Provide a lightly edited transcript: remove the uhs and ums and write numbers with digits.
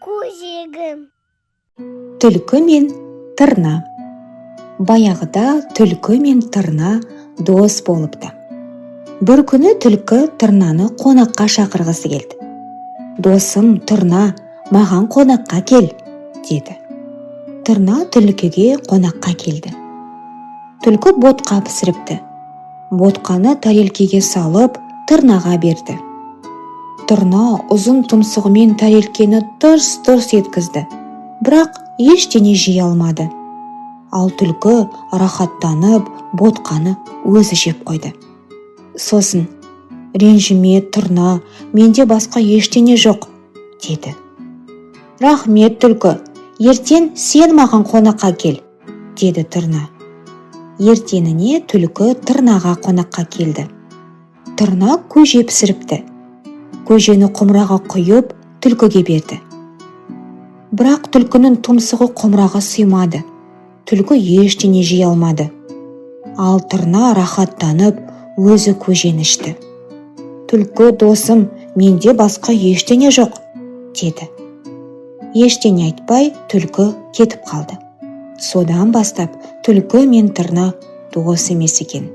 көжегім. Түлкі мен тырна. Баяғыда түлкі мен тырна дос болыпты. Бір күні түлкі тырнаны қонаққа шақырғысы келді. «Досым тырна, маған қонаққа кел», деді. Тырна түлкіге қонаққа келді. Түлкі ботқа пісіріпті. Ботқаны тарелкеге салып, тырнаға берді. Тырна ұзын тұмсығымен тарелкені тырс-тырс еткізді, бірақ ештеңе жей алмады. Ал түлкі рахаттанып, ботқаны өзі жеп қойды. Сосын: «Ренжіме, тырна, менде басқа ештеңе жоқ», деді. «Рахмет, түлкі, ертең сен маған қонаққа кел», деді тырна. Ертеңіне түлкі тырнаға қонаққа келді. Тырна көже пісіріпті. Көжені құмыраға құйып, түлкіге берді. Бірақ түлкінің тұмсығы құмыраға сыймады. Түлкі ештеңе жей алмады. Ал тырна рахаттанып, өзі көжені ішті. «Түлкі, досым, менде басқа ештеңе жоқ», деді. Ештеңе айтпай, түлкі кетіп қалды. Содан бастап түлкі мен тырна дос емес екен.